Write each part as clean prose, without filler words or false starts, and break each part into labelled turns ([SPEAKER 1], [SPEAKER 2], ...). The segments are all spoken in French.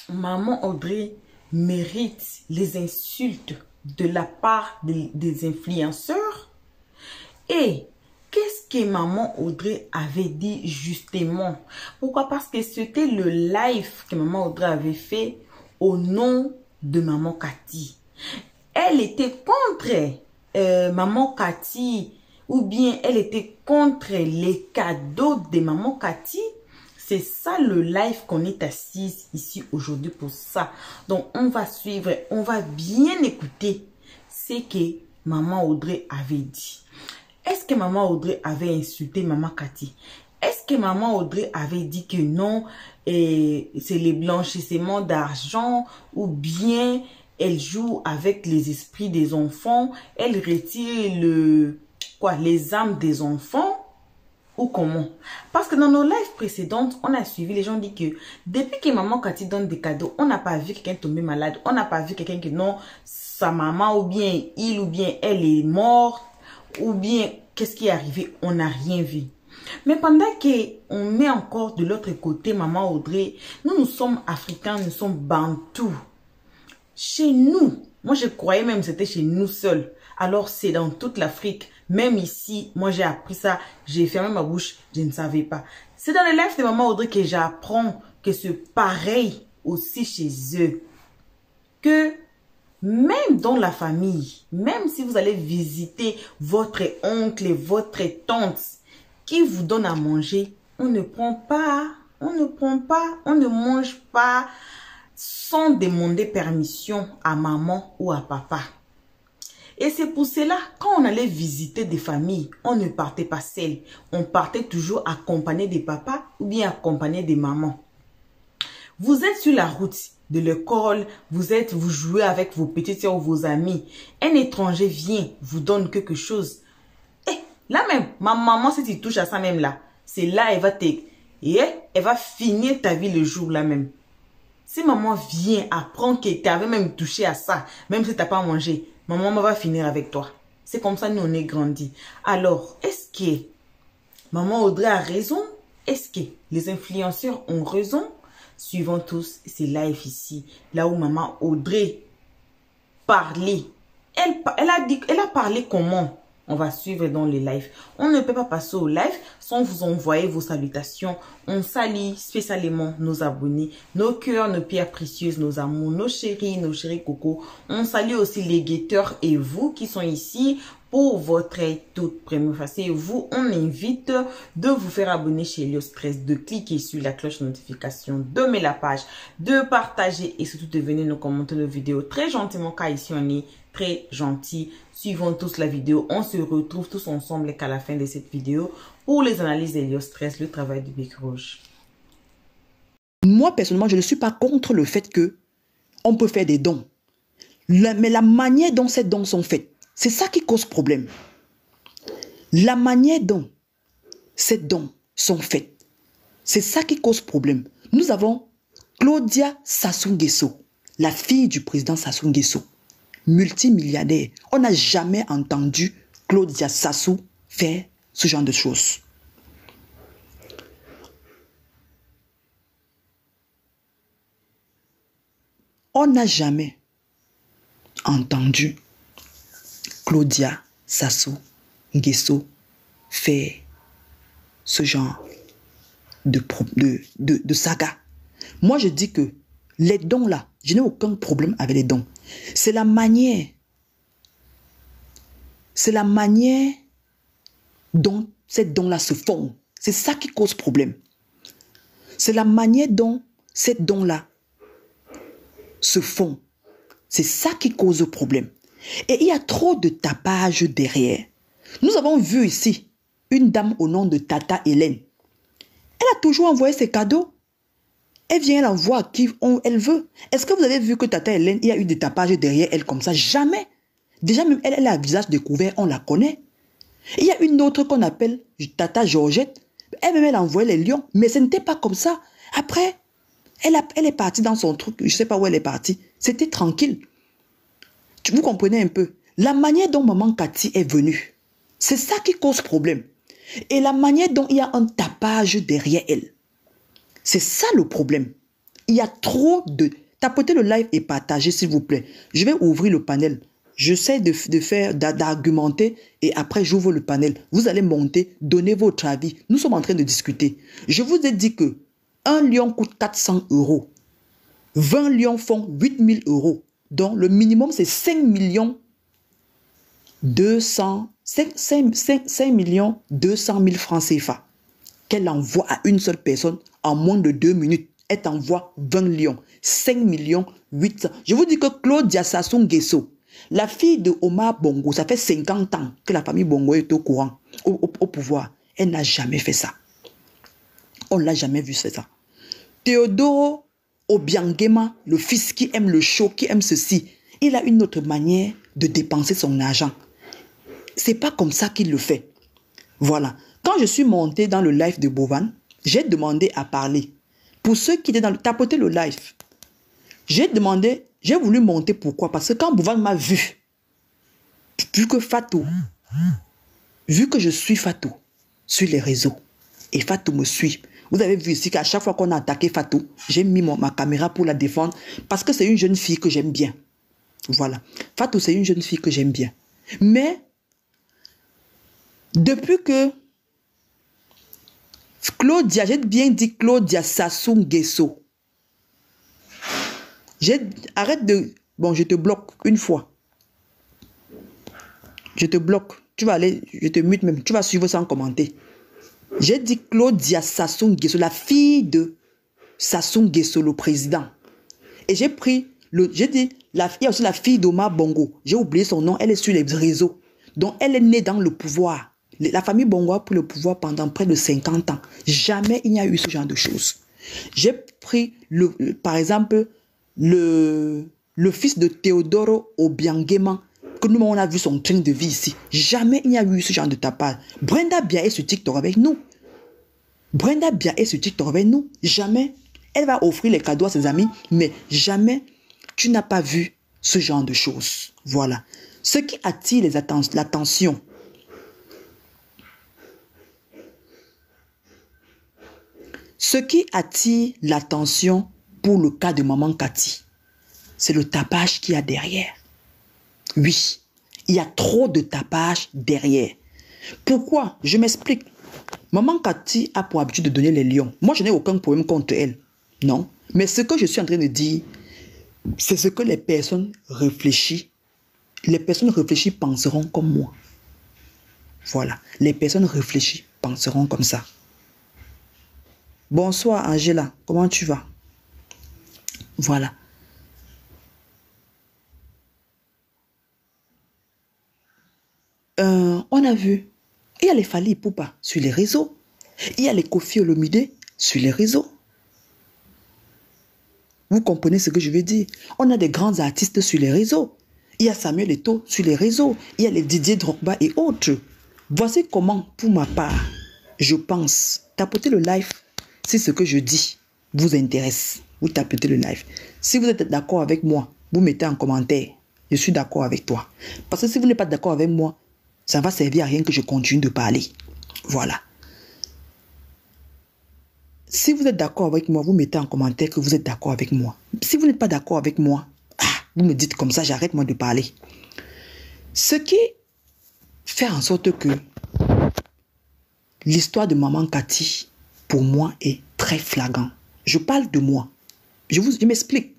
[SPEAKER 1] que maman Audrey mérite les insultes de la part des influenceurs? Et qu'est-ce que maman Audrey avait dit justement? Pourquoi? Parce que c'était le live que maman Audrey avait fait au nom de maman Cathy. Elle était contre maman Cathy, ou bien elle était contre les cadeaux de maman Cathy. C'est ça le live qu'on est assise ici aujourd'hui pour ça. Donc on va suivre, on va bien écouter ce que maman Audrey avait dit. Est-ce que maman Audrey avait insulté maman Cathy? Est-ce que maman Audrey avait dit que non, c'est les blanchissements d'argent, ou bien elle joue avec les esprits des enfants, elle retire les âmes des enfants, ou comment? Parce que dans nos lives précédentes, on a suivi, les gens disent que depuis que maman Cathy donne des cadeaux, on n'a pas vu quelqu'un tomber malade, on n'a pas vu quelqu'un que non, sa maman ou bien il ou bien elle est morte, ou bien qu'est-ce qui est arrivé, on n'a rien vu. Mais pendant qu'on met encore de l'autre côté maman Audrey, nous sommes africains, nous sommes bantous. Chez nous, moi je croyais même que c'était chez nous seuls. Alors c'est dans toute l'Afrique. Même ici, moi j'ai appris ça. J'ai fermé ma bouche, je ne savais pas. C'est dans les lives de maman Audrey que j'apprends que c'est pareil aussi chez eux. Que même dans la famille, même si vous allez visiter votre oncle et votre tante qui vous donne à manger, on ne prend pas, on ne mange pas sans demander permission à maman ou à papa. Et c'est pour cela, quand on allait visiter des familles, on ne partait pas seul. On partait toujours accompagné des papas ou bien accompagné des mamans. Vous êtes sur la route de l'école, vous jouez avec vos petites soeurs ou vos amis. Un étranger vient, vous donne quelque chose. Et là même, ma maman, si tu touches à ça même là, c'est là, elle va finir ta vie le jour là même. Si maman vient apprendre que tu avais même touché à ça, même si tu n'as pas mangé, maman va finir avec toi. C'est comme ça nous on est grandi. Alors, est-ce que maman Audrey a raison? Est-ce que les influenceurs ont raison? Suivons tous ces lives ici, là où maman Audrey parlait. Elle a parlé comment? On va suivre dans les lives. On ne peut pas passer au live sans vous envoyer vos salutations. On salue spécialement nos abonnés, nos cœurs, nos pierres précieuses, nos amours, nos chéris coco. On salue aussi les guetteurs et vous qui sont ici pour votre toute première fois. Et vous, on invite de vous faire abonner chez Helios Stress, de cliquer sur la cloche de notification, de mettre la page, de partager et surtout de venir nous commenter nos vidéos très gentiment car ici on est très gentil. Suivons tous la vidéo. On se retrouve tous ensemble qu'à la fin de cette vidéo pour les analyses d'Helios Stress, le travail du Bec Rouge.
[SPEAKER 2] Moi, personnellement, je ne suis pas contre le fait que on peut faire des dons. Mais la manière dont ces dons sont faits, c'est ça qui cause problème. La manière dont ces dons sont faits, c'est ça qui cause problème. Nous avons Claudia Sassou Nguesso, la fille du président Sassou Nguesso, multimilliardaire. On n'a jamais entendu Claudia Sassou faire ce genre de choses. On n'a jamais entendu Claudia Sassou Nguesso faire ce genre de saga. Moi, je dis que les dons là, je n'ai aucun problème avec les dons. C'est la manière. C'est la manière dont ces dons-là se font. C'est ça qui cause problème. C'est la manière dont ces dons-là se font. C'est ça qui cause problème. Et il y a trop de tapage derrière. Nous avons vu ici une dame au nom de Tata Hélène. Elle a toujours envoyé ses cadeaux. Elle vient, elle envoie à qui elle veut. Est-ce que vous avez vu que Tata Hélène, il y a eu des tapages derrière elle comme ça? Jamais. Déjà même elle a un visage découvert, on la connaît. Il y a une autre qu'on appelle Tata Georgette. Elle-même, elle a envoyé les lions. Mais ce n'était pas comme ça. Après, elle est partie dans son truc. Je ne sais pas où elle est partie. C'était tranquille. Vous comprenez un peu? La manière dont maman Cathy est venue, c'est ça qui cause problème. Et la manière dont il y a un tapage derrière elle, c'est ça le problème. Il y a trop de... Tapotez le live et partagez, s'il vous plaît. Je vais ouvrir le panel. J'essaie d'argumenter et après j'ouvre le panel. Vous allez monter, donner votre avis. Nous sommes en train de discuter. Je vous ai dit que un lion coûte 400 €. 20 lions font 8 000 €. Donc le minimum c'est 5 200 000 francs CFA qu'elle envoie à une seule personne en moins de 2 minutes. Elle t'envoie 20 lions. 5 800 000. Je vous dis que Claudia Sassou Nguesso, la fille de Omar Bongo, ça fait 50 ans que la famille Bongo est au courant, au pouvoir. Elle n'a jamais fait ça. On ne l'a jamais vu faire ça. Théodoro Obiangema, le fils qui aime le show, qui aime ceci, il a une autre manière de dépenser son argent. C'est pas comme ça qu'il le fait. Voilà. Quand je suis monté dans le live de Bovan, j'ai demandé à parler. Pour ceux qui étaient dans le... Tapotez le live. J'ai demandé, j'ai voulu monter. Pourquoi? Parce que quand Bovan m'a vu que Fatou, vu que je suis Fatou sur les réseaux, et Fatou me suit. Vous avez vu ici qu'à chaque fois qu'on a attaqué Fatou, j'ai mis ma caméra pour la défendre parce que c'est une jeune fille que j'aime bien. Voilà. Fatou, c'est une jeune fille que j'aime bien. Mais, depuis que Claudia, j'ai bien dit Claudia Sassou Nguesso. Arrête de... Bon, je te bloque une fois. Je te bloque. Tu vas aller, je te mute même. Tu vas suivre sans commenter. J'ai dit Claudia Sassou Nguesso, la fille de Sassou Nguesso, le président. Et j'ai pris, j'ai dit, il y a aussi la fille d'Omar Bongo. J'ai oublié son nom, elle est sur les réseaux. Donc elle est née dans le pouvoir. La famille Bongo a pris le pouvoir pendant près de 50 ans. Jamais il n'y a eu ce genre de choses. J'ai pris, par exemple, le fils de Théodoro Obiangema, que nous, on a vu son train de vie ici. Jamais il n'y a eu ce genre de tapage. Brenda Bia est sur TikTok avec nous. Brenda Bia est sur TikTok avec nous. Jamais. Elle va offrir les cadeaux à ses amis, mais jamais tu n'as pas vu ce genre de choses. Voilà. Ce qui attire l'attention, ce qui attire l'attention pour le cas de maman Cathy, c'est le tapage qu'il y a derrière. Oui, il y a trop de tapage derrière. Pourquoi? Je m'explique. Maman Cathy a pour habitude de donner les lions. Moi, je n'ai aucun problème contre elle. Non. Mais ce que je suis en train de dire, c'est ce que les personnes réfléchies penseront comme moi. Voilà. Les personnes réfléchies penseront comme ça. Bonsoir Angela, comment tu vas? Voilà. On a vu, il y a les Fally Ipupa sur les réseaux. Il y a les Koffi Olomide sur les réseaux. Vous comprenez ce que je veux dire? On a des grands artistes sur les réseaux. Il y a Samuel Eto'o sur les réseaux. Il y a les Didier Drogba et autres. Voici comment, pour ma part, je pense. Tapotez le live si ce que je dis vous intéresse. Vous tapotez le live. Si vous êtes d'accord avec moi, vous mettez en commentaire. Je suis d'accord avec toi. Parce que si vous n'êtes pas d'accord avec moi, ça ne va servir à rien que je continue de parler. Voilà. Si vous êtes d'accord avec moi, vous mettez en commentaire que vous êtes d'accord avec moi. Si vous n'êtes pas d'accord avec moi, vous me dites comme ça, j'arrête moi de parler. Ce qui fait en sorte que l'histoire de maman Cathy, pour moi, est très flagrant. Je parle de moi. Je m'explique.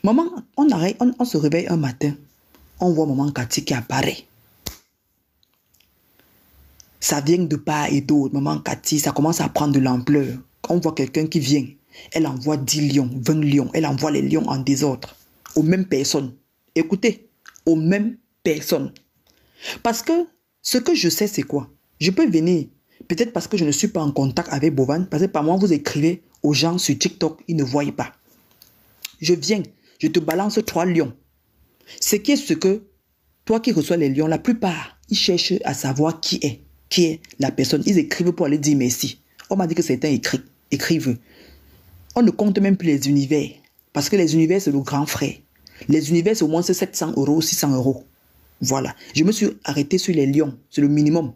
[SPEAKER 2] Maman, on se réveille un matin, on voit maman Cathy qui apparaît. Ça vient de part et d'autre. Maman Cathy, ça commence à prendre de l'ampleur. Quand on voit quelqu'un qui vient, elle envoie 10 lions, 20 lions. Elle envoie les lions en désordre. Aux mêmes personnes. Écoutez, aux mêmes personnes. Parce que ce que je sais, c'est quoi? Je peux venir, peut-être parce que je ne suis pas en contact avec Bovan, parce que par moi, vous écrivez aux gens sur TikTok, ils ne voient pas. Je viens, je te balance 3 lions. Ce qui est ce que, toi qui reçois les lions, la plupart, ils cherchent à savoir qui est la personne. Ils écrivent pour aller dire merci. On m'a dit que certains écrivent. On ne compte même plus les univers. Parce que les univers, c'est le grand frère. Les univers, c'est au moins 700 €, 600 €. Voilà. Je me suis arrêté sur les lions. C'est le minimum.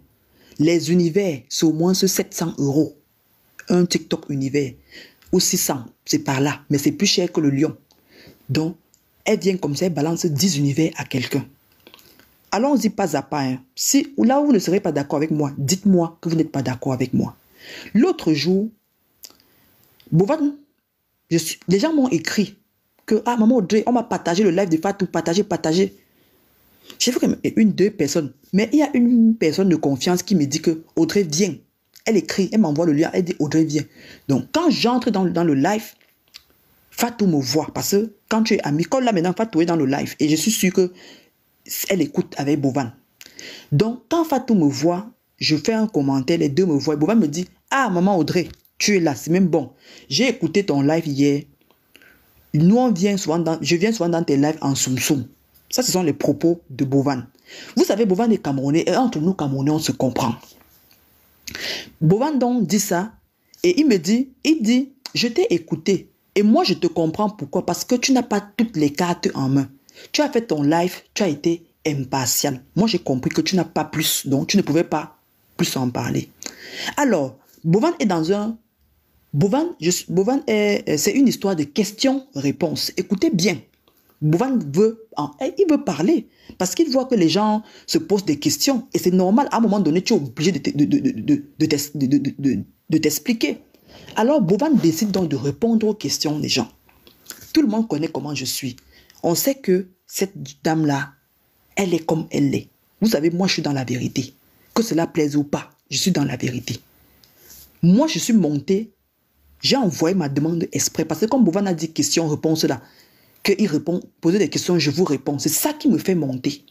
[SPEAKER 2] Les univers, c'est au moins 700 €. Un TikTok univers. ou 600, c'est par là, mais c'est plus cher que le lion. Donc, elle vient comme ça, elle balance 10 univers à quelqu'un. Allons-y pas à pas. Hein. Si là où vous ne serez pas d'accord avec moi, dites-moi que vous n'êtes pas d'accord avec moi. L'autre jour, Bovan, les gens m'ont écrit que, ah, maman Audrey, on m'a partagé le live de Fatou, partagé. J'ai vu une, deux personnes, mais il y a une personne de confiance qui me dit que Audrey vient. Elle écrit, elle m'envoie le lien, elle dit Audrey vient. Donc, quand j'entre dans le live, Fatou me voit, parce que quand tu es ami, comme là maintenant, Fatou est dans le live, et je suis sûr que elle écoute avec Bovan. Donc, quand Fatou me voit, je fais un commentaire, les deux me voient. Bovan me dit, ah, maman Audrey, tu es là, c'est même bon. J'ai écouté ton live hier. Nous, je viens souvent dans tes lives en soum-soum. Ça, ce sont les propos de Bovan. Vous savez, Bovan est Camerounais, et entre nous, Camerounais, on se comprend. Bovan donc dit ça, et il dit, je t'ai écouté, et moi, je te comprends pourquoi, parce que tu n'as pas toutes les cartes en main. Tu as fait ton live, tu as été impartial. Moi, j'ai compris que tu n'as pas plus, donc tu ne pouvais pas plus en parler. Alors, Bovan est dans un... Bovan, c'est une histoire de questions-réponses. Écoutez bien. Bovan il veut parler parce qu'il voit que les gens se posent des questions et c'est normal, à un moment donné, tu es obligé de t'expliquer. Alors, Bovan décide donc de répondre aux questions des gens. Tout le monde connaît comment je suis. On sait que cette dame-là, elle est comme elle est. Vous savez, moi, je suis dans la vérité. Que cela plaise ou pas, je suis dans la vérité. Moi, je suis monté, j'ai envoyé ma demande exprès. Parce que comme Bovan a dit question-réponse là, qu'il répond, poser des questions, je vous réponds. C'est ça qui me fait monter.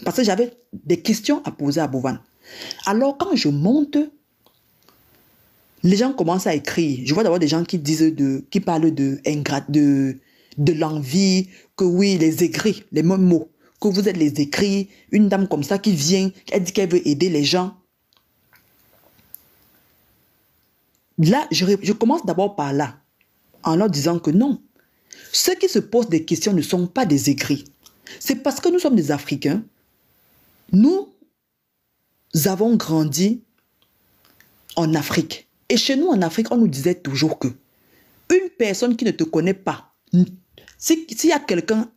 [SPEAKER 2] Parce que j'avais des questions à poser à Bovan. Alors, quand je monte, les gens commencent à écrire. Je vois d'abord des gens qui parlent de l'envie, que oui, les aigris, les mêmes mots, que vous êtes les aigris, une dame comme ça qui vient, elle dit qu'elle veut aider les gens. Là, je commence d'abord par là, en leur disant que non. Ceux qui se posent des questions ne sont pas des aigris. C'est parce que nous sommes des Africains. Nous avons grandi en Afrique. Et chez nous, en Afrique, on nous disait toujours que une personne qui ne te connaît pas, s'il y a quelqu'un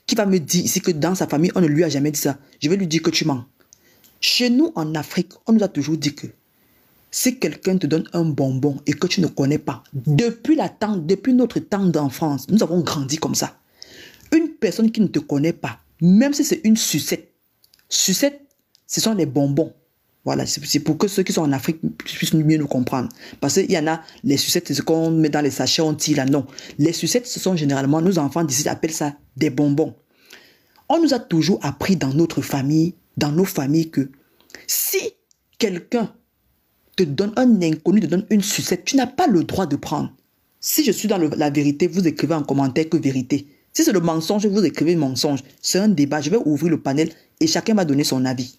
[SPEAKER 2] qui va me dire ici que dans sa famille, on ne lui a jamais dit ça, je vais lui dire que tu mens. Chez nous, en Afrique, on nous a toujours dit que si quelqu'un te donne un bonbon et que tu ne connais pas, depuis notre temps d'enfance, nous avons grandi comme ça. Une personne qui ne te connaît pas, même si c'est une sucette, ce sont des bonbons. Voilà, c'est pour que ceux qui sont en Afrique puissent mieux nous comprendre. Parce qu'il y en a, les sucettes, c'est ce qu'on met dans les sachets, on tire là. Non, les sucettes, ce sont généralement, nos enfants d'ici appellent ça des bonbons. On nous a toujours appris dans notre famille, dans nos familles, que si quelqu'un te donne, un inconnu te donne une sucette, tu n'as pas le droit de prendre. Si je suis dans la vérité, vous écrivez en commentaire que vérité. Si c'est le mensonge, vous écrivez mensonge. C'est un débat. Je vais ouvrir le panel et chacun va donner son avis.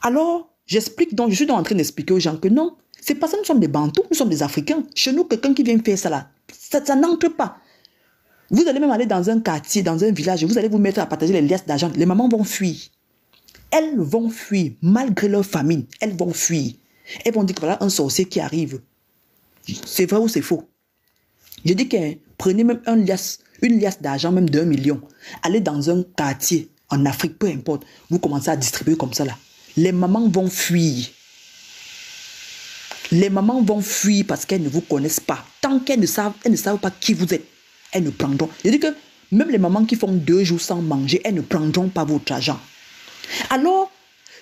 [SPEAKER 2] Alors, j'explique donc, je suis donc en train d'expliquer aux gens que non, c'est pas ça, nous sommes des Bantous, nous sommes des Africains. Chez nous, quelqu'un qui vient faire ça là, ça n'entre pas. Vous allez même aller dans un quartier, dans un village, vous allez vous mettre à partager les liasses d'argent. Les mamans vont fuir. Elles vont fuir, malgré leur famille, elles vont fuir. Elles vont dire que voilà un sorcier qui arrive. C'est vrai ou c'est faux? Je dis que prenez même une liasse d'argent, même d'1 million. Allez dans un quartier, en Afrique, peu importe. Vous commencez à distribuer comme ça là. Les mamans vont fuir. Les mamans vont fuir parce qu'elles ne vous connaissent pas. Tant qu'elles ne savent pas qui vous êtes, elles ne prendront. Je dis que même les mamans qui font 2 jours sans manger, elles ne prendront pas votre argent. Alors,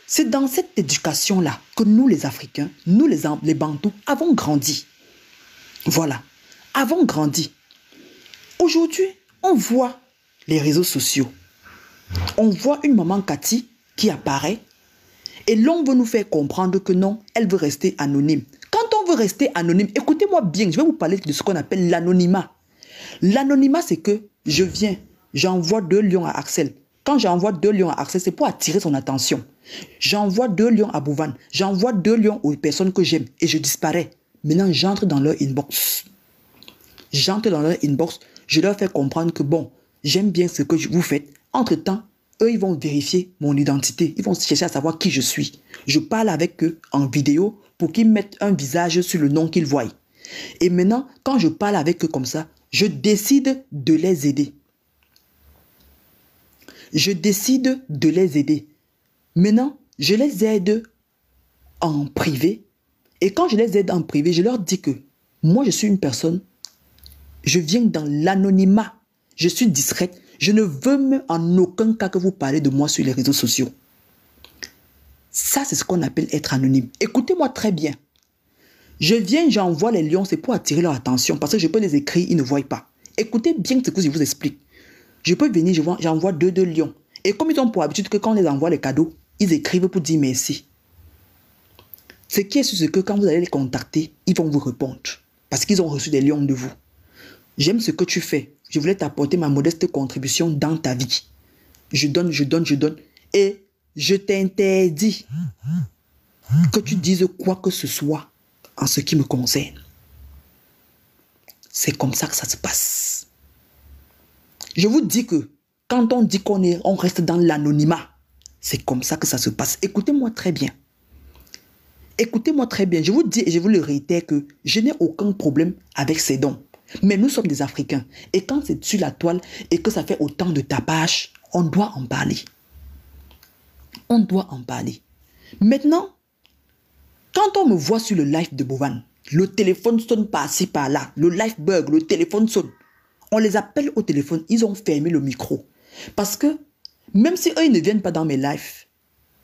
[SPEAKER 2] c'est dans cette éducation-là que nous, les Africains, nous, les Bantous, avons grandi. Voilà, avons grandi. Aujourd'hui, on voit les réseaux sociaux. On voit une maman Cathy qui apparaît et l'on veut nous faire comprendre que non, elle veut rester anonyme. Quand on veut rester anonyme, écoutez-moi bien, je vais vous parler de ce qu'on appelle l'anonymat. L'anonymat, c'est que je viens, j'envoie 2 lions à Axel. Quand j'envoie 2 lions à Axel, c'est pour attirer son attention. J'envoie 2 lions à Bovan. J'envoie 2 lions aux personnes que j'aime et je disparais. Maintenant, j'entre dans leur inbox. J'entre dans leur inbox. Je leur fais comprendre que bon, j'aime bien ce que vous faites. Entre-temps, eux, ils vont vérifier mon identité. Ils vont chercher à savoir qui je suis. Je parle avec eux en vidéo pour qu'ils mettent un visage sur le nom qu'ils voient. Et maintenant, quand je parle avec eux comme ça, je décide de les aider. Je décide de les aider. Maintenant, je les aide en privé. Et quand je les aide en privé, je leur dis que moi, je suis une personne, je viens dans l'anonymat. Je suis discrète. Je ne veux même en aucun cas que vous parlez de moi sur les réseaux sociaux. Ça, c'est ce qu'on appelle être anonyme. Écoutez-moi très bien. Je viens, j'envoie les lions, c'est pour attirer leur attention. Parce que je peux les écrire, ils ne voient pas. Écoutez bien ce que je vous explique. Je peux venir, j'envoie deux lions. Et comme ils ont pour habitude que quand on les envoie les cadeaux, ils écrivent pour dire merci. Ce qui est sûr, c'est que quand vous allez les contacter, ils vont vous répondre. Parce qu'ils ont reçu des lions de vous. J'aime ce que tu fais. Je voulais t'apporter ma modeste contribution dans ta vie. Je donne. Et je t'interdis que tu dises quoi que ce soit en ce qui me concerne. C'est comme ça que ça se passe. Je vous dis que quand on dit on reste dans l'anonymat, c'est comme ça que ça se passe. Écoutez-moi très bien. Écoutez-moi très bien. Je vous dis et je vous le réitère que je n'ai aucun problème avec ces dons. Mais nous sommes des Africains. Et quand c'est sur la toile et que ça fait autant de tapage, on doit en parler. On doit en parler. Maintenant, quand on me voit sur le live de Bovan, le téléphone sonne par-ci, par-là. Le live bug, le téléphone sonne. On les appelle au téléphone. Ils ont fermé le micro. Parce que même si eux, ils ne viennent pas dans mes lives,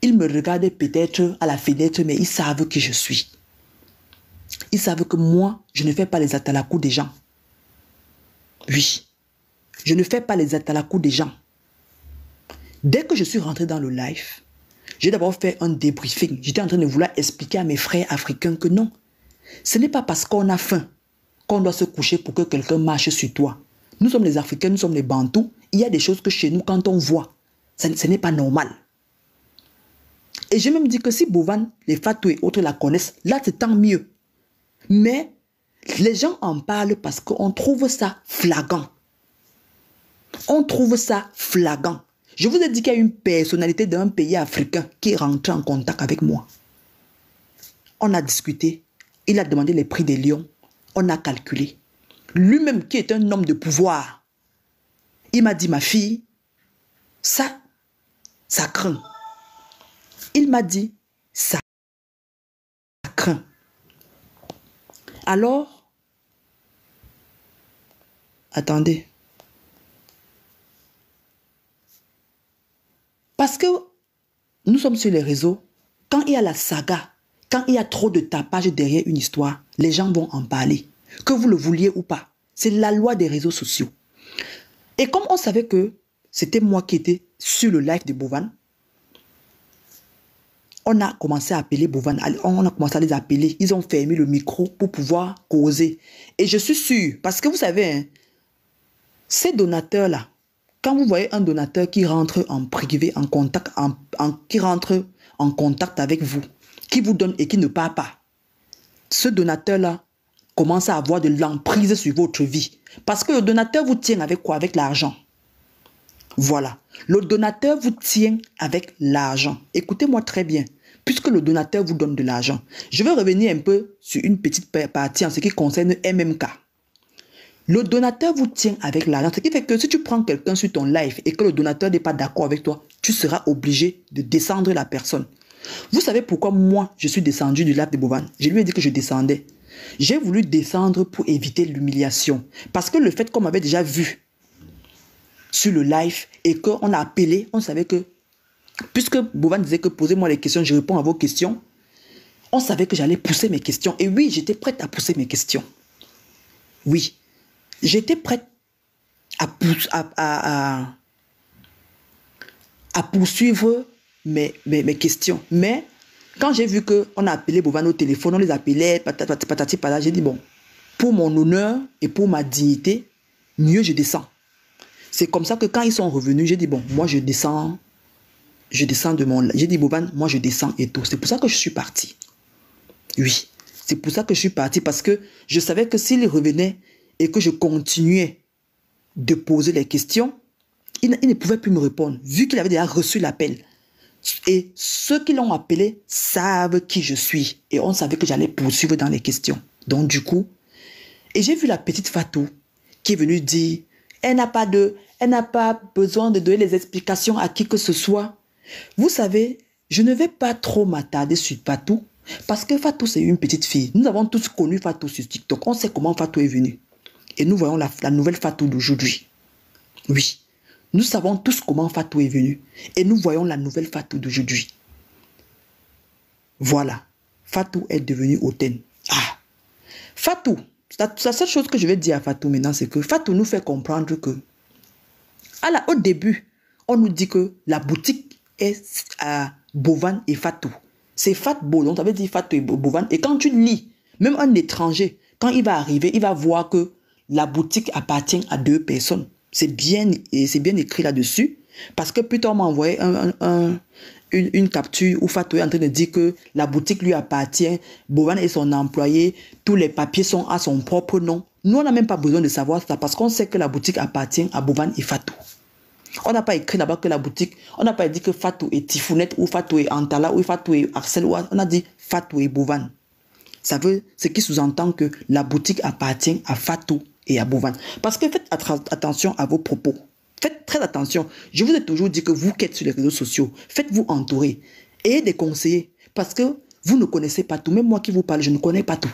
[SPEAKER 2] ils me regardent peut-être à la fenêtre, mais ils savent qui je suis. Ils savent que moi, je ne fais pas les atalakou des gens. Oui, je ne fais pas les atalakou des gens. Dès que je suis rentré dans le live, j'ai d'abord fait un débriefing. J'étais en train de vouloir expliquer à mes frères africains que non, ce n'est pas parce qu'on a faim qu'on doit se coucher pour que quelqu'un marche sur toi. Nous sommes les Africains, nous sommes les Bantous. Il y a des choses que chez nous, quand on voit, ce n'est pas normal. Et j'ai même dit que si Bovan, les Fatou et autres la connaissent, là c'est tant mieux. Mais les gens en parlent parce qu'on trouve ça flagrant. On trouve ça flagrant. Je vous ai dit qu'il y a une personnalité d'un pays africain qui est rentrée en contact avec moi. On a discuté. Il a demandé les prix des lions. On a calculé. Lui-même qui est un homme de pouvoir, il m'a dit, ma fille, ça craint. Il m'a dit, ça craint. Alors, attendez. Parce que nous sommes sur les réseaux, quand il y a la saga, quand il y a trop de tapage derrière une histoire, les gens vont en parler. Que vous le vouliez ou pas. C'est la loi des réseaux sociaux. Et comme on savait que c'était moi qui étais sur le live de Bovan, on a commencé à appeler Bovan, on a commencé à les appeler. Ils ont fermé le micro pour pouvoir causer. Et je suis sûr, parce que vous savez, hein, ces donateurs-là, quand vous voyez un donateur qui rentre en privé, en contact, qui rentre en contact avec vous, qui vous donne et qui ne part pas, ce donateur-là commence à avoir de l'emprise sur votre vie. Parce que le donateur vous tient avec quoi? Avec l'argent. Voilà. Le donateur vous tient avec l'argent. Écoutez-moi très bien. Puisque le donateur vous donne de l'argent, je vais revenir un peu sur une petite partie en ce qui concerne MMK. Le donateur vous tient avec l'argent. Ce qui fait que si tu prends quelqu'un sur ton live et que le donateur n'est pas d'accord avec toi, tu seras obligé de descendre la personne. Vous savez pourquoi moi, je suis descendu du live de Bovan? Je lui ai dit que je descendais. J'ai voulu descendre pour éviter l'humiliation. Parce que le fait qu'on m'avait déjà vu sur le live et qu'on a appelé, on savait que, puisque Bovan disait que posez-moi les questions, je réponds à vos questions, on savait que j'allais pousser mes questions. Et oui, j'étais prête à pousser mes questions. Oui, j'étais prête à poursuivre mes questions. Mais quand j'ai vu qu'on a appelé Bovan au téléphone, on les appelait, patati patata, j'ai dit bon, pour mon honneur et pour ma dignité, mieux je descends. C'est comme ça que quand ils sont revenus, j'ai dit bon, moi je descends de mon... J'ai dit Bovan, moi je descends et tout. C'est pour ça que je suis parti. Oui, c'est pour ça que je suis parti parce que je savais que s'ils revenaient et que je continuais de poser les questions, il ne pouvait plus me répondre, vu qu'il avait déjà reçu l'appel. Et ceux qui l'ont appelé savent qui je suis. Et on savait que j'allais poursuivre dans les questions. Donc du coup, et j'ai vu la petite Fatou qui est venue dire, elle n'a pas besoin de donner les explications à qui que ce soit. Vous savez, je ne vais pas trop m'attarder sur Fatou, parce que Fatou, c'est une petite fille. Nous avons tous connu Fatou sur TikTok. On sait comment Fatou est venue. Et nous voyons la nouvelle Fatou d'aujourd'hui. Oui, nous savons tous comment Fatou est venue. Et nous voyons la nouvelle Fatou d'aujourd'hui. Voilà, Fatou est devenue hautaine. Ah, Fatou, la seule chose que je vais dire à Fatou maintenant, c'est que Fatou nous fait comprendre que, au début, on nous dit que la boutique est à Bovan et Fatou. C'est Fatbo, donc ça veut dire Fatou et Bovan. Et quand tu lis, même un étranger, quand il va arriver, il va voir que la boutique appartient à 2 personnes. C'est bien écrit là-dessus. Parce que plus tard, on m'a envoyé une capture où Fatou est en train de dire que la boutique lui appartient, Bovan est son employé, tous les papiers sont à son propre nom. Nous, on n'a même pas besoin de savoir ça parce qu'on sait que la boutique appartient à Bovan et Fatou. On n'a pas écrit là-bas que la boutique, on n'a pas dit que Fatou est Tifounette ou Fatou est Antala ou Fatou est Axel, on a dit Fatou est Bovan. Ça veut, ce qui sous-entend que la boutique appartient à Fatou et à Bovan. Parce que faites attention à vos propos. Faites très attention. Je vous ai toujours dit que vous qui êtes sur les réseaux sociaux, faites-vous entourer. Ayez des conseillers. Parce que vous ne connaissez pas tout. Même moi qui vous parle, je ne connais pas tout.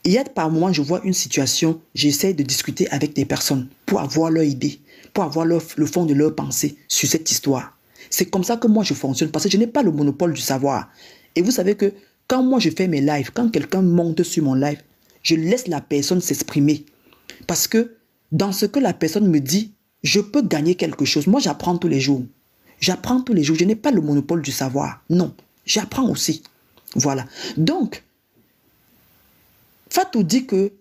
[SPEAKER 2] Il y a par moments, je vois une situation, j'essaie de discuter avec des personnes pour avoir leur idée, pour avoir le fond de leur pensée sur cette histoire. C'est comme ça que moi je fonctionne parce que je n'ai pas le monopole du savoir. Et vous savez que quand moi je fais mes lives, quand quelqu'un monte sur mon live, je laisse la personne s'exprimer. Parce que dans ce que la personne me dit, je peux gagner quelque chose. Moi, j'apprends tous les jours. J'apprends tous les jours. Je n'ai pas le monopole du savoir. Non, j'apprends aussi. Voilà. Donc, Fatou dit que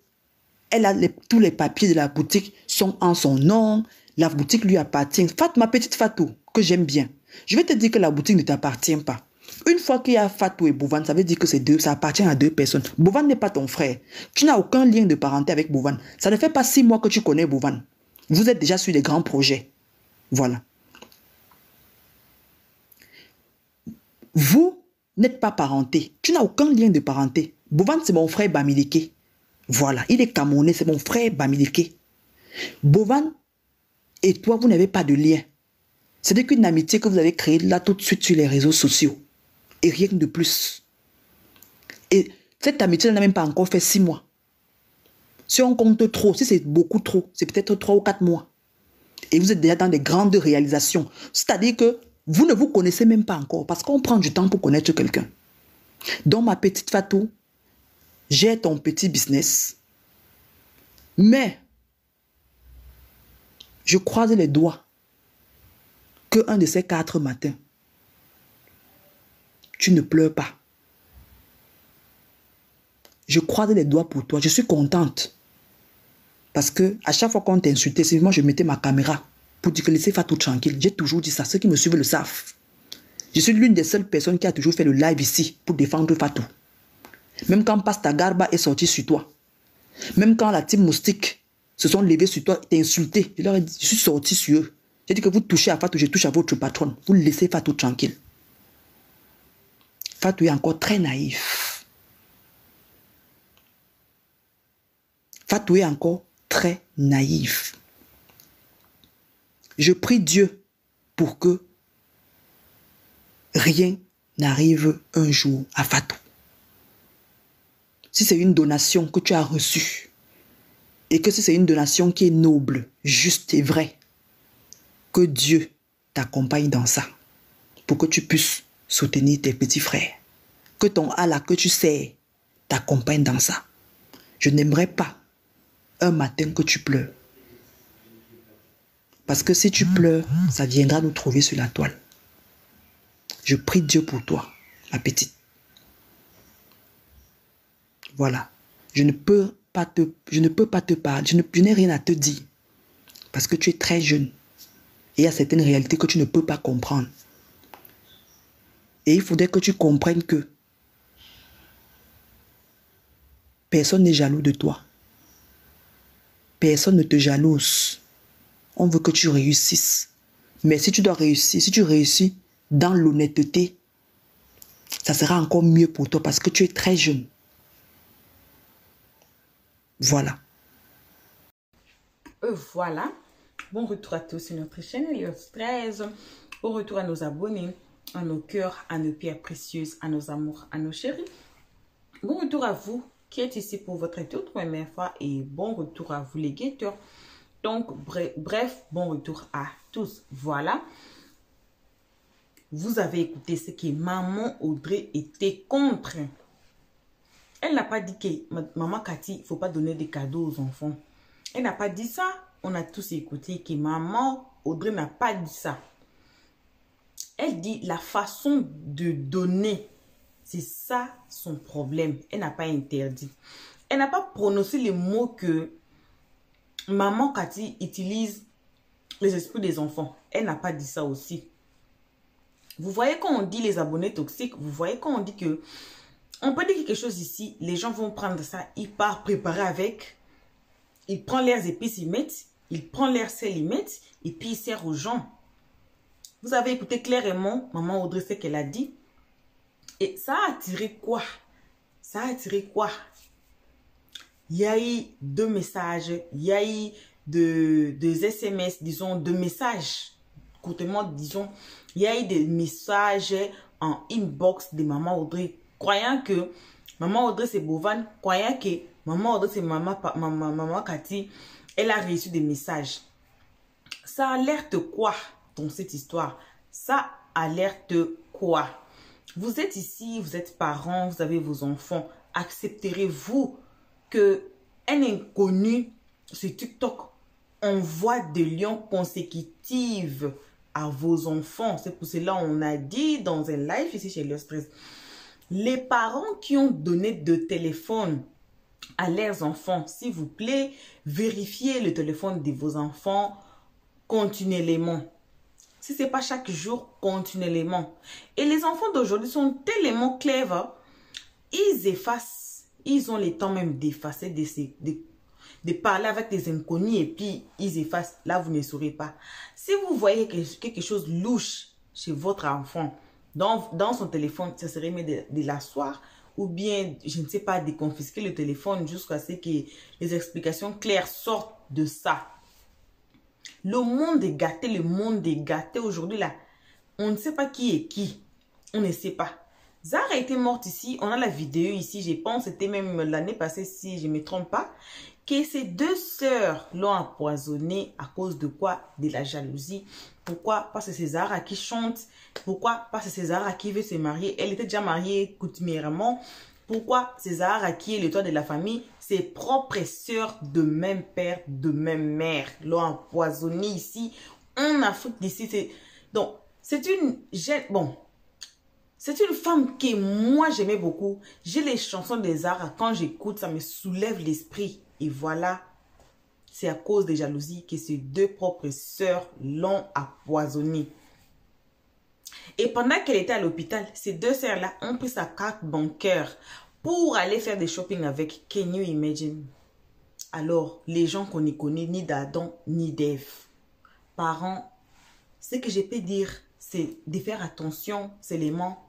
[SPEAKER 2] tous les papiers de la boutique sont en son nom. La boutique lui appartient. Ma petite Fatou, que j'aime bien. Je vais te dire que la boutique ne t'appartient pas. Une fois qu'il y a Fatou et Bovan, ça veut dire que ça appartient à 2 personnes. Bovan n'est pas ton frère. Tu n'as aucun lien de parenté avec Bovan. Ça ne fait pas 6 mois que tu connais Bovan. Vous êtes déjà sur des grands projets. Voilà. Vous n'êtes pas parenté. Tu n'as aucun lien de parenté. Bovan, c'est mon frère Bamileke. Voilà. Il est Camerounais, c'est mon frère Bamileke. Bovan et toi, vous n'avez pas de lien. C'est qu'une amitié que vous avez créée là tout de suite sur les réseaux sociaux. Et rien de plus. Et cette amitié n'a même pas encore fait 6 mois. Si on compte trop, si c'est beaucoup trop, c'est peut-être 3 ou 4 mois. Et vous êtes déjà dans des grandes réalisations. C'est-à-dire que vous ne vous connaissez même pas encore parce qu'on prend du temps pour connaître quelqu'un. Donc ma petite Fatou, j'ai ton petit business. Mais je croise les doigts qu'un de ces 4 matins, tu ne pleures pas. Je croise les doigts pour toi. Je suis contente. Parce que à chaque fois qu'on t'insultait, c'est moi je mettais ma caméra pour dire que laissez Fatou tranquille. J'ai toujours dit ça. Ceux qui me suivent le savent. Je suis l'une des seules personnes qui a toujours fait le live ici pour défendre Fatou. Même quand Pasta Garba est sorti sur toi. Même quand la team moustique se sont levés sur toi et t'insulté. Je leur ai dit, je suis sorti sur eux. J'ai dit que vous touchez à Fatou, je touche à votre patronne. Vous laissez Fatou tranquille. Fatou est encore très naïf. Fatou est encore très naïf. Je prie Dieu pour que rien n'arrive un jour à Fatou. Si c'est une donation que tu as reçue et que si c'est une donation qui est noble, juste et vraie, que Dieu t'accompagne dans ça pour que tu puisses soutenir tes petits frères. Que ton Allah que tu sais t'accompagne dans ça. Je n'aimerais pas un matin que tu pleures. Parce que si tu pleures, ça viendra nous trouver sur la toile. Je prie Dieu pour toi, ma petite. Voilà. Je ne peux pas te parler. Je n'ai rien à te dire. Parce que tu es très jeune. Et il y a certaines réalités que tu ne peux pas comprendre. Et il faudrait que tu comprennes que personne n'est jaloux de toi. Personne ne te jalouse. On veut que tu réussisses. Mais si tu dois réussir, si tu réussis dans l'honnêteté, ça sera encore mieux pour toi parce que tu es très jeune. Voilà.
[SPEAKER 1] Voilà. Bon retour à tous sur notre chaîne Elios 13. Bon retour à nos abonnés, à nos cœurs, à nos pierres précieuses, à nos amours, à nos chéris. Bon retour à vous qui êtes ici pour votre toute première fois et bon retour à vous les guetteurs. Donc, bref, bon retour à tous. Voilà. Vous avez écouté ce que maman Audrey était contre. Elle n'a pas dit que maman Cathy, il ne faut pas donner des cadeaux aux enfants. Elle n'a pas dit ça. On a tous écouté que maman Audrey n'a pas dit ça. Elle dit la façon de donner. C'est ça son problème. Elle n'a pas interdit. Elle n'a pas prononcé les mots que maman Cathy utilise les esprits des enfants. Elle n'a pas dit ça aussi. Vous voyez quand on dit les abonnés toxiques, vous voyez quand on dit que on peut dire quelque chose ici, les gens vont prendre ça, ils partent préparer avec, ils prennent leurs épices, ils mettent, ils prennent leurs sel, ils mettent, et puis ils servent aux gens. Vous avez écouté clairement maman Audrey ce qu'elle a dit. Et ça a attiré quoi? Ça a attiré quoi? Il y a eu 2 messages, il y a eu des SMS, disons, 2 messages, courtement, disons, il y a eu des messages en inbox de maman Audrey, croyant que maman Audrey c'est Bovan, croyant que maman Audrey c'est maman Cathy, elle a reçu des messages. Ça alerte quoi dans cette histoire? Ça alerte quoi? Vous êtes ici, vous êtes parents, vous avez vos enfants. Accepterez-vous que un inconnu sur TikTok envoie des liens consécutifs à vos enfants? C'est pour cela qu'on a dit dans un live ici chez Elios 13. Les parents qui ont donné de téléphone à leurs enfants, s'il vous plaît, vérifiez le téléphone de vos enfants continuellement. Si ce n'est pas chaque jour, continuellement. Et les enfants d'aujourd'hui sont tellement clever, ils effacent, ils ont le temps même d'effacer, de parler avec des inconnus et puis ils effacent. Là, vous ne saurez pas. Si vous voyez quelque chose louche chez votre enfant, dans son téléphone, ça serait mieux de l'asseoir ou bien, je ne sais pas, de confisquer le téléphone jusqu'à ce que les explications claires sortent de ça. Le monde est gâté, le monde est gâté aujourd'hui là. On ne sait pas qui est qui. On ne sait pas. Zara a été morte ici. On a la vidéo ici. Je pense que c'était même l'année passée, si je ne me trompe pas. Que ces 2 sœurs l'ont empoisonnée à cause de quoi? De la jalousie. Pourquoi? Parce que c'est Zara qui chante. Pourquoi? Parce que c'est Zara qui veut se marier. Elle était déjà mariée coutumièrement. Pourquoi? C'est Zara qui est le toit de la famille. Ses propres sœurs de même père, de même mère l'ont empoisonné ici en Afrique d'ici. Donc, c'est une femme que moi j'aimais beaucoup. J'ai les chansons de Zara. Quand j'écoute, ça me soulève l'esprit. Et voilà, c'est à cause des jalousies que ces 2 propres sœurs l'ont empoisonnée. Et pendant qu'elle était à l'hôpital, ces 2 sœurs-là ont pris sa carte bancaire pour aller faire des shopping avec. Can you imagine? Alors, les gens qu'on ne connaît ni d'Adam ni d'Ève. Parents, ce que je peux dire, c'est de faire attention seulement.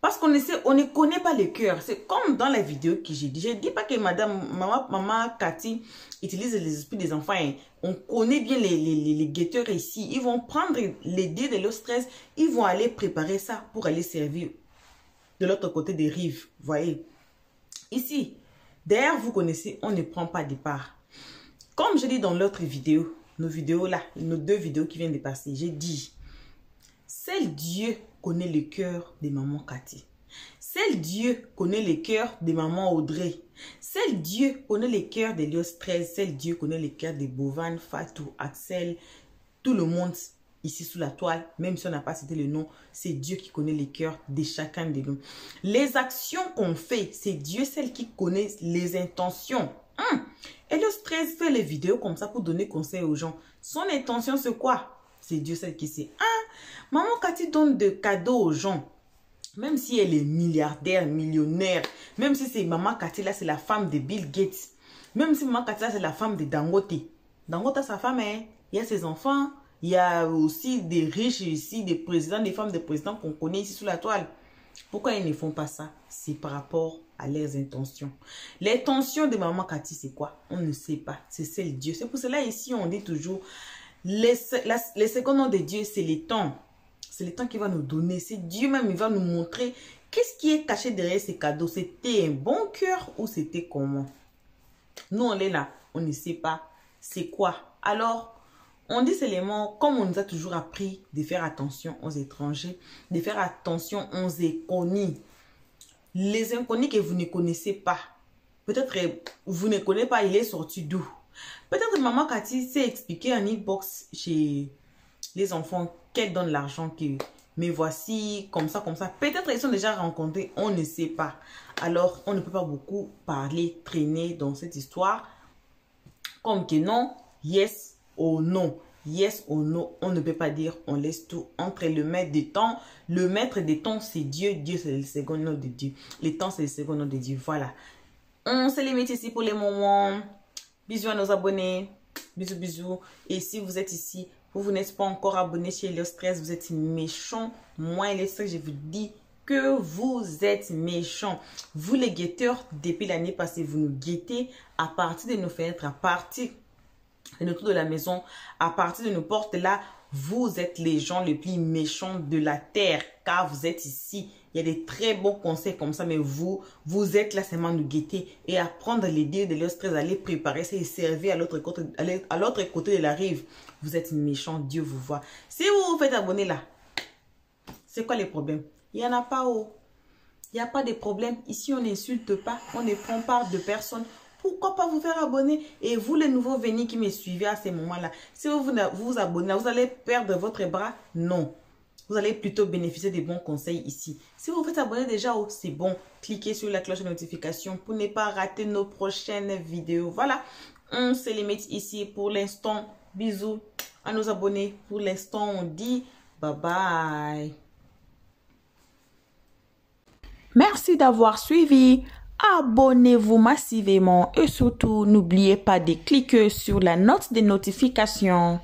[SPEAKER 1] Parce qu'on ne connaît pas le cœur. C'est comme dans la vidéo que j'ai dit. Je ne dis pas que maman Cathy utilise les esprits des enfants. Hein. On connaît bien les guetteurs ici. Ils vont prendre les dés de Elios 13. Ils vont aller préparer ça pour aller servir de l'autre côté des rives. Vous voyez. Ici, d'ailleurs, vous connaissez, on ne prend pas de part. Comme je dis dans l'autre vidéo, nos 2 vidéos qui viennent de passer, j'ai dit, seul Dieu connaît le cœur de maman Cathy. Seul Dieu connaît le cœur de maman Audrey. Seul Dieu connaît le cœur d'Elios 13. Seul Dieu connaît le cœur de Bovan, Fatou, Axel, tout le monde ici sous la toile, même si on n'a pas cité le nom, c'est Dieu qui connaît les cœurs de chacun de nous. Les actions qu'on fait, c'est Dieu celle qui connaît les intentions. Elios 13 fait les vidéos comme ça pour donner conseil aux gens. Son intention, c'est quoi? C'est Dieu celle qui sait. Maman Cathy donne des cadeaux aux gens. Même si elle est milliardaire, millionnaire, même si c'est maman Cathy, là, c'est la femme de Bill Gates. Même si maman Cathy, là, c'est la femme de Dangote. Dangote, sa femme, hein? il y a ses enfants, il y a aussi des riches ici, des présidents, des femmes de présidents qu'on connaît ici sous la toile. Pourquoi ils ne font pas ça? C'est par rapport à leurs intentions. L'intention de maman Cathy, c'est quoi? On ne sait pas. C'est celle de Dieu. C'est pour cela ici, on dit toujours, les seconds noms de Dieu, c'est les temps. C'est le temps qu'il va nous donner. C'est Dieu même, il va nous montrer qu'est-ce qui est caché derrière ces cadeaux. C'était un bon cœur ou c'était comment? Nous, on est là. On ne sait pas c'est quoi. Alors, on dit seulement, comme on nous a toujours appris de faire attention aux étrangers, de faire attention aux inconnus. Les inconnus que vous ne connaissez pas. Peut-être vous ne connaissez pas, il est sorti d'où? Peut-être maman Cathy s'est expliqué en inbox chez les enfants qu'elle donne l'argent que mais voici, comme ça, comme ça. Peut-être ils sont déjà rencontrés, on ne sait pas. Alors, on ne peut pas beaucoup parler, traîner dans cette histoire. Comme que non, yes ou non. Yes ou non, on ne peut pas dire, on laisse tout entre le maître des temps. Le maître des temps, c'est Dieu. Dieu, c'est le second nom de Dieu. Les temps, c'est le second nom de Dieu. Voilà. On se limite ici pour les moments. Bisous à nos abonnés. Bisous, bisous. Et si vous êtes ici, vous n'êtes pas encore abonné chez Hello Stress, vous êtes méchant. Moi, Hello Stress, je vous dis que vous êtes méchants. Vous les guetteurs, depuis l'année passée, vous nous guettez à partir de nos fenêtres, à partir de nos tours de la maison, à partir de nos portes là. Vous êtes les gens les plus méchants de la terre, car vous êtes ici. Il y a des très bons conseils comme ça, mais vous êtes là seulement nous guetter et à prendre les dés de Hello Stress, aller préparer ça et servir à l'autre côté de la rive. Vous êtes méchants, Dieu vous voit. Si vous vous faites abonner là, c'est quoi les problèmes? Il n'y en a pas. Oh. Il n'y a pas de problème. Ici, on n'insulte pas, on ne prend part de personne. Pourquoi pas vous faire abonner? Et vous, les nouveaux venus qui me suivez à ces moments-là, si vous abonnez, vous allez perdre votre bras? Non. Vous allez plutôt bénéficier des bons conseils ici. Si vous vous faites abonner déjà, oh, c'est bon. Cliquez sur la cloche de notification pour ne pas rater nos prochaines vidéos. Voilà. On se limite ici pour l'instant. Bisous à nos abonnés. Pour l'instant, on dit bye bye. Merci d'avoir suivi. Abonnez-vous massivement et surtout, n'oubliez pas de cliquer sur la note de notification.